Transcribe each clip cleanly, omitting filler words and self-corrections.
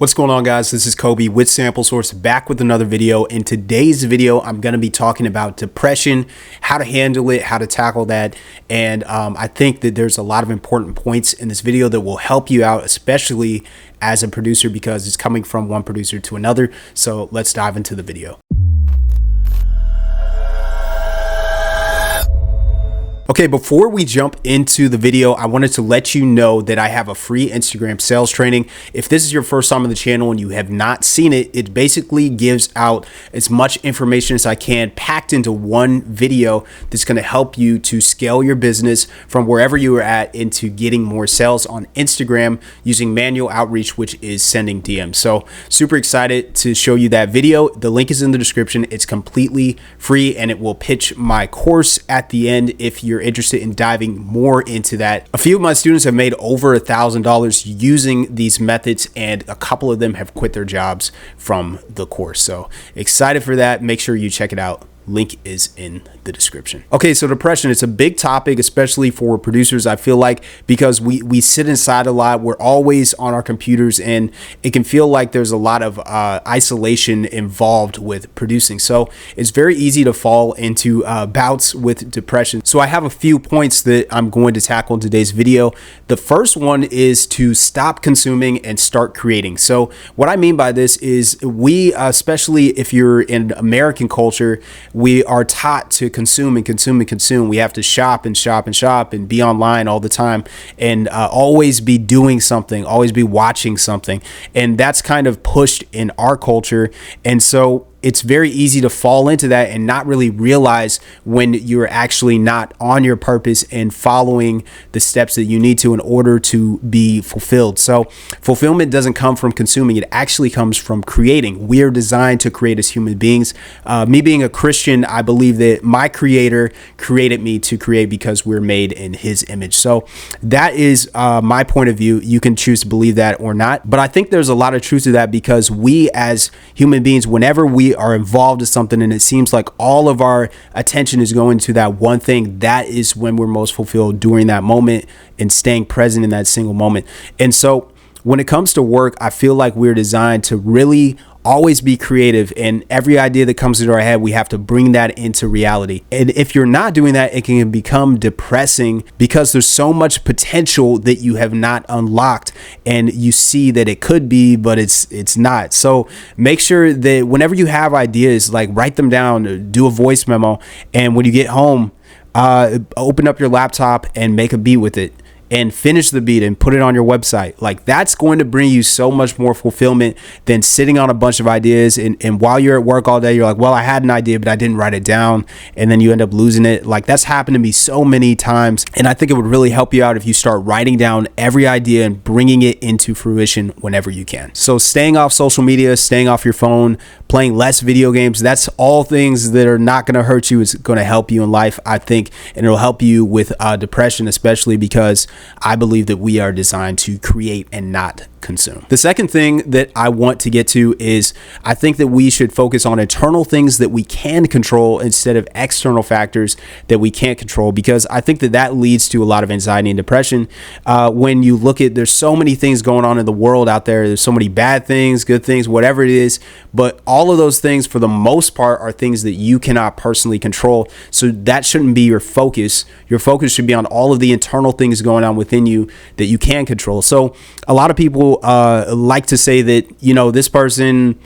What's going on, guys? This is Kobe with Sample Source, back with another video. In today's video, I'm going to be talking about depression, how to handle it, how to tackle that. And I think that there's a lot of important points in this video that will help you out, especially as a producer, because it's coming from one producer to another. So let's dive into the video. Okay, before we jump into the video, I wanted to let you know that I have a free Instagram sales training. If this is your first time on the channel and you have not seen it, it basically gives out as much information as I can packed into one video that's going to help you to scale your business from wherever you are at into getting more sales on Instagram using manual outreach, which is sending DMs. So super excited to show you that video. The link is in the description. It's completely free and it will pitch my course at the end if you're interested in diving more into that. A few of my students have made over $1,000 using these methods, and a couple of them have quit their jobs from the course. So excited for that. Make sure you check it out. Link is in the description. Okay, so depression, it's a big topic, especially for producers, I feel like, because we sit inside a lot. We're always on our computers, and it can feel like there's a lot of isolation involved with producing. So it's very easy to fall into bouts with depression. So I have a few points that I'm going to tackle in today's video. The first one is to stop consuming and start creating. So what I mean by this is especially if you're in American culture, we are taught to consume and consume and consume. We have to shop and shop and shop and be online all the time and always be doing something, always be watching something. And that's kind of pushed in our culture. And so it's very easy to fall into that and not really realize when you're actually not on your purpose and following the steps that you need to in order to be fulfilled. So fulfillment doesn't come from consuming. It actually comes from creating. We are designed to create as human beings. Me being a Christian, I believe that my creator created me to create because we're made in his image. So that is my point of view. You can choose to believe that or not. But I think there's a lot of truth to that, because we as human beings, whenever we are involved in something and it seems like all of our attention is going to that one thing, that is when we're most fulfilled during that moment and staying present in that single moment. And so when it comes to work, I feel like we're designed to really always be creative, and every idea that comes into our head, we have to bring that into reality. And if you're not doing that, it can become depressing because there's so much potential that you have not unlocked, and you see that it could be, but it's not. So make sure that whenever you have ideas, like write them down, do a voice memo, and when you get home, open up your laptop and make a beat with it and finish the beat and put it on your website. Like, that's going to bring you so much more fulfillment than sitting on a bunch of ideas. And while you're at work all day, you're like, well, I had an idea, but I didn't write it down. And then you end up losing it. Like, that's happened to me so many times. And I think it would really help you out if you start writing down every idea and bringing it into fruition whenever you can. So staying off social media, staying off your phone, playing less video games, that's all things that are not going to hurt you. It's going to help you in life, I think. And it'll help you with depression, especially because I believe that we are designed to create and not consume. The second thing that I want to get to is I think that we should focus on internal things that we can control instead of external factors that we can't control, because I think that that leads to a lot of anxiety and depression. When you look at, there's so many things going on in the world out there. There's so many bad things, good things, whatever it is, but all of those things for the most part are things that you cannot personally control. So that shouldn't be your focus. Your focus should be on all of the internal things going on within you that you can control. So a lot of people like to say that, you know, this person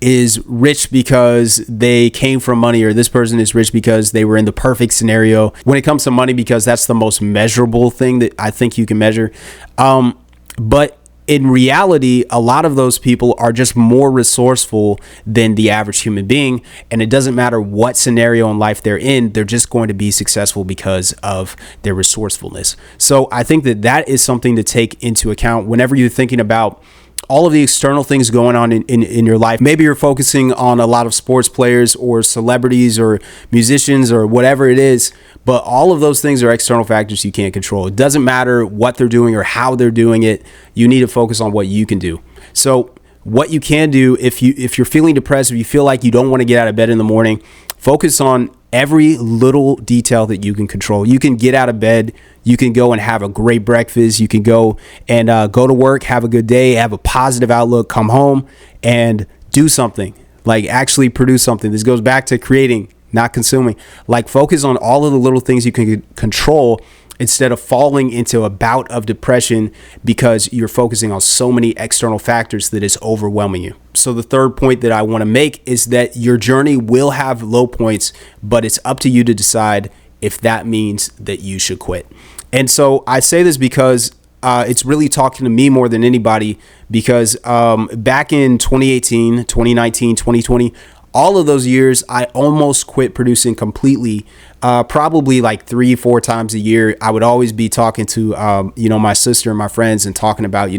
is rich because they came from money, or this person is rich because they were in the perfect scenario when it comes to money, because that's the most measurable thing that I think you can measure. But in reality, a lot of those people are just more resourceful than the average human being. And it doesn't matter what scenario in life they're in, they're just going to be successful because of their resourcefulness. So I think that that is something to take into account whenever you're thinking about all of the external things going on in your life. Maybe you're focusing on a lot of sports players or celebrities or musicians or whatever it is, but all of those things are external factors you can't control. It doesn't matter what they're doing or how they're doing it. You need to focus on what you can do. So what you can do, if you're feeling depressed, if you feel like you don't want to get out of bed in the morning, focus on every little detail that you can control. You can get out of bed, you can go and have a great breakfast, you can go and go to work, have a good day, have a positive outlook, come home and do something, like actually produce something. This goes back to creating, not consuming. Like, focus on all of the little things you can control instead of falling into a bout of depression because you're focusing on so many external factors that it's overwhelming you. So the third point that I want to make is that your journey will have low points, but it's up to you to decide if that means that you should quit. And so I say this because it's really talking to me more than anybody, because back in 2018, 2019, 2020, all of those years, I almost quit producing completely. Probably like 3-4 times a year, I would always be talking to, my sister and my friends and talking about,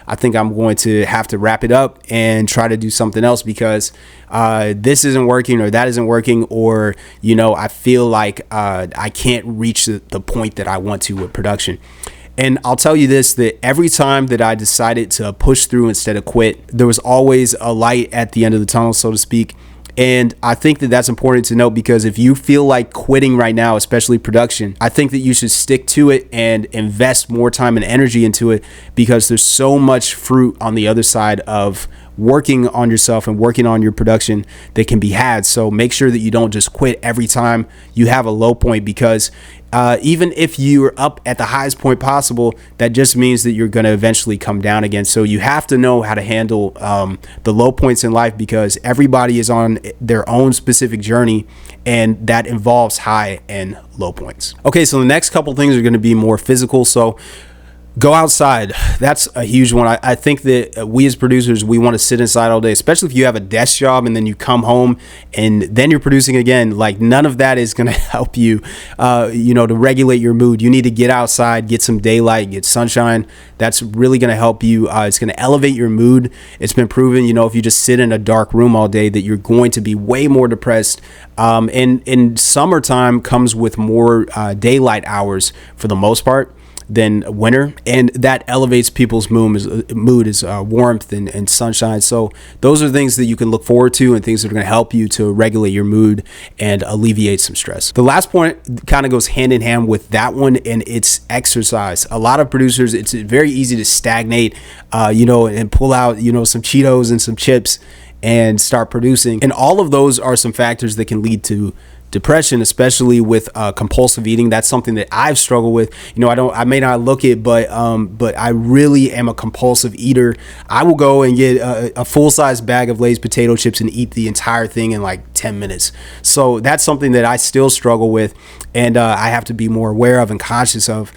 I think I'm going to have to wrap it up and try to do something else because this isn't working or that isn't working, or, I feel like I can't reach the point that I want to with production. And I'll tell you this, that every time that I decided to push through instead of quit, there was always a light at the end of the tunnel, so to speak. And I think that that's important to note, because if you feel like quitting right now, especially production, I think that you should stick to it and invest more time and energy into it, because there's so much fruit on the other side of working on yourself and working on your production that can be had. So make sure that you don't just quit every time you have a low point, because even if you're up at the highest point possible, that just means that you're going to eventually come down again. So you have to know how to handle the low points in life, because everybody is on their own specific journey, and that involves high and low points. Okay, so the next couple things are going to be more physical. So go outside. That's a huge one. I think that we as producers, we want to sit inside all day, especially if you have a desk job and then you come home and then you're producing again. Like, none of that is going to help you, to regulate your mood. You need to get outside, get some daylight, get sunshine. That's really going to help you. It's going to elevate your mood. It's been proven, if you just sit in a dark room all day, that you're going to be way more depressed. And summertime comes with more daylight hours for the most part than winter, and that elevates people's mood is warmth and sunshine. So those are things that you can look forward to, and things that are going to help you to regulate your mood and alleviate some stress. The last point kind of goes hand in hand with that one, and it's exercise. A lot of producers, it's very easy to stagnate, and pull out, some Cheetos and some chips and start producing. And all of those are some factors that can lead to depression, especially with compulsive eating. That's something that I've struggled with. I may not look it, but I really am a compulsive eater. I will go and get a full-size bag of Lay's potato chips and eat the entire thing in like 10 minutes. So that's something that I still struggle with, and I have to be more aware of and conscious of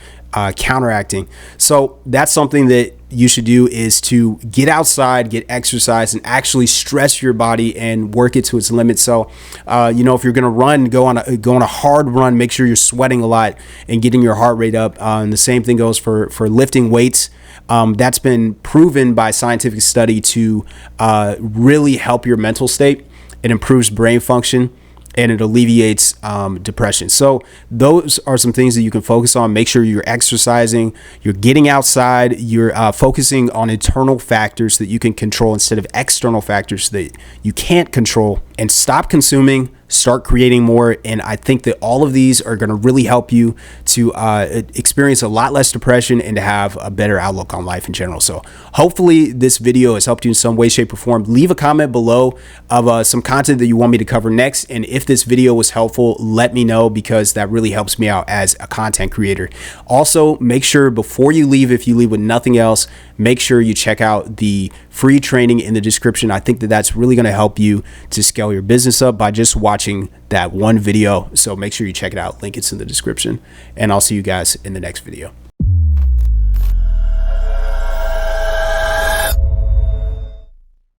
counteracting. So that's something that you should do, is to get outside, get exercise, and actually stress your body and work it to its limit. So, if you're going to run, go on a hard run, make sure you're sweating a lot and getting your heart rate up. And the same thing goes for lifting weights. That's been proven by scientific study to really help your mental state. It improves brain function, and it alleviates depression. So those are some things that you can focus on. Make sure you're exercising, you're getting outside, you're focusing on internal factors that you can control instead of external factors that you can't control, and stop consuming, start creating more. And I think that all of these are going to really help you to experience a lot less depression and to have a better outlook on life in general. So hopefully this video has helped you in some way, shape, or form. Leave a comment below of some content that you want me to cover next. And if this video was helpful, let me know, because that really helps me out as a content creator. Also, make sure before you leave, if you leave with nothing else, make sure you check out the free training in the description. I think that that's really going to help you to scale your business up by just watching that one video. So make sure you check it out. Link is in the description, and I'll see you guys in the next video.